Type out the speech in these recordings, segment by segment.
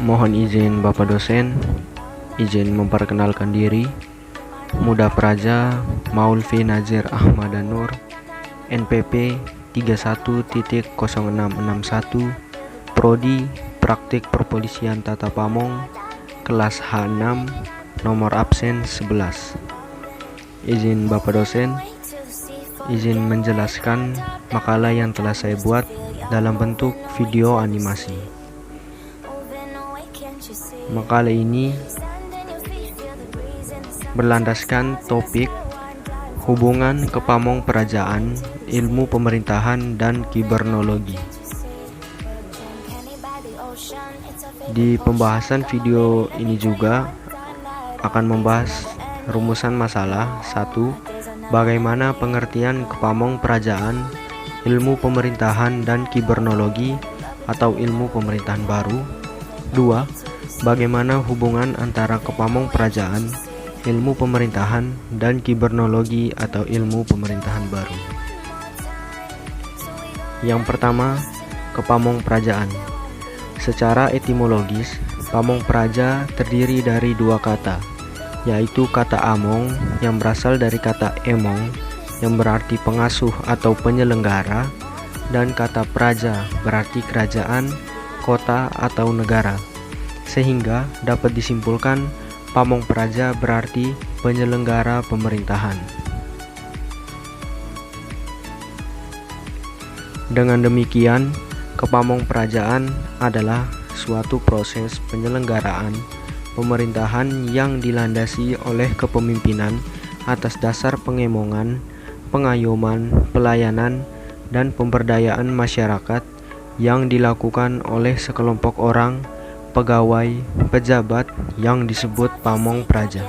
Mohon izin Bapak dosen, izin memperkenalkan diri. Muda Praja Maulvi Nazir Ahmadanur, NPP 31.0661, Prodi Praktik Perpolisian Tata Pamong, kelas H6, nomor absen 11. Izin Bapak dosen, izin menjelaskan makalah yang telah saya buat dalam bentuk video animasi. Makalah ini berlandaskan topik hubungan kepamong kerajaan, ilmu pemerintahan, dan kibernologi. Di pembahasan video ini juga akan membahas rumusan masalah. 1. Bagaimana pengertian kepamong kerajaan, ilmu pemerintahan, dan kibernologi atau ilmu pemerintahan baru. 2. Bagaimana hubungan antara kepamong kerajaan, ilmu pemerintahan, dan kibernologi atau ilmu pemerintahan baru. Yang pertama, kepamong kerajaan. Secara etimologis, pamong praja terdiri dari dua kata, yaitu kata among yang berasal dari kata emong yang berarti pengasuh atau penyelenggara, dan kata praja berarti kerajaan, kota, atau negara. Sehingga dapat disimpulkan pamong praja berarti penyelenggara pemerintahan. Dengan demikian, kepamong kerajaan adalah suatu proses penyelenggaraan pemerintahan yang dilandasi oleh kepemimpinan atas dasar pengemongan, pengayoman, pelayanan, dan pemberdayaan masyarakat yang dilakukan oleh sekelompok orang, pegawai, pejabat yang disebut pamong praja.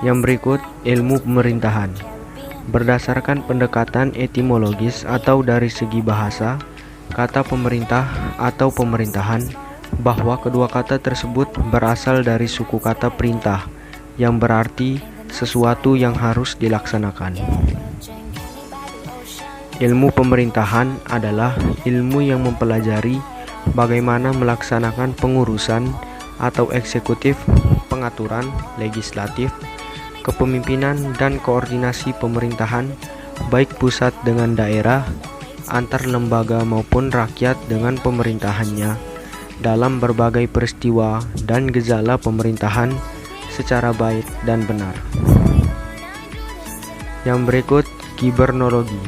Yang berikut, ilmu pemerintahan. Berdasarkan pendekatan etimologis atau dari segi bahasa, kata pemerintah atau pemerintahan, bahwa kedua kata tersebut berasal dari suku kata perintah yang berarti sesuatu yang harus dilaksanakan. Ilmu pemerintahan adalah ilmu yang mempelajari bagaimana melaksanakan pengurusan atau eksekutif, pengaturan, legislatif, kepemimpinan, dan koordinasi pemerintahan, baik pusat dengan daerah, antar lembaga maupun rakyat dengan pemerintahannya, dalam berbagai peristiwa dan gejala pemerintahan secara baik dan benar. Yang berikut, kibernologi.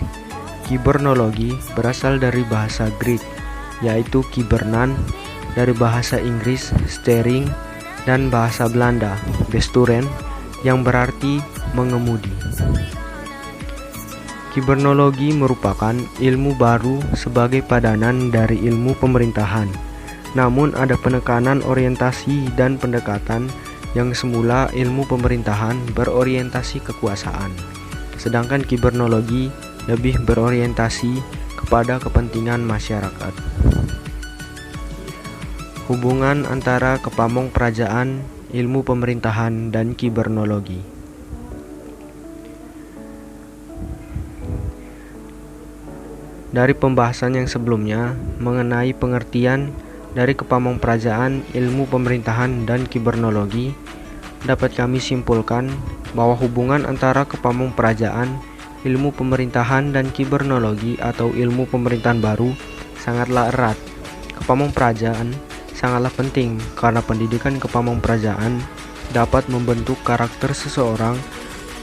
Kibernologi berasal dari bahasa Greek, yaitu kibernan, dari bahasa Inggris steering, dan bahasa Belanda besturen, yang berarti mengemudi. Kibernologi merupakan ilmu baru sebagai padanan dari ilmu pemerintahan, namun ada penekanan orientasi dan pendekatan yang semula ilmu pemerintahan berorientasi kekuasaan, sedangkan kibernologi lebih berorientasi kepada kepentingan masyarakat. Hubungan antara kepamong kerajaan, ilmu pemerintahan, dan kibernologi. Dari pembahasan yang sebelumnya mengenai pengertian dari kepamong kerajaan, ilmu pemerintahan, dan kibernologi, dapat kami simpulkan bahwa hubungan antara kepamong kerajaan, ilmu pemerintahan, dan kibernologi atau ilmu pemerintahan baru sangatlah erat. Kepamong kerajaan sangatlah penting karena pendidikan kepamong kerajaan dapat membentuk karakter seseorang.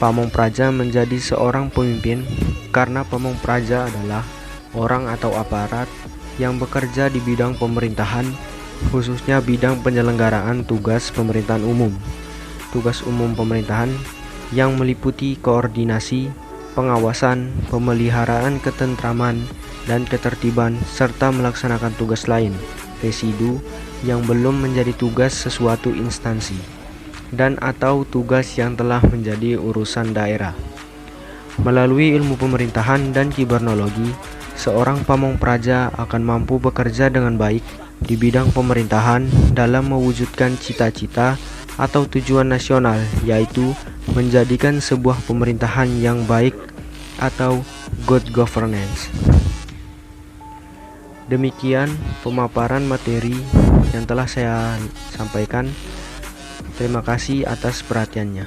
Pamong praja menjadi seorang pemimpin karena pamong praja adalah orang atau aparat yang bekerja di bidang pemerintahan, khususnya bidang penyelenggaraan tugas pemerintahan umum. Tugas umum pemerintahan yang meliputi koordinasi, pengawasan, pemeliharaan ketentraman dan ketertiban, serta melaksanakan tugas lain, residu, yang belum menjadi tugas sesuatu instansi, dan atau tugas yang telah menjadi urusan daerah. Melalui ilmu pemerintahan dan kibernologi, seorang pamong praja akan mampu bekerja dengan baik di bidang pemerintahan dalam mewujudkan cita-cita atau tujuan nasional, yaitu menjadikan sebuah pemerintahan yang baik atau good governance. Demikian pemaparan materi yang telah saya sampaikan. Terima kasih atas perhatiannya.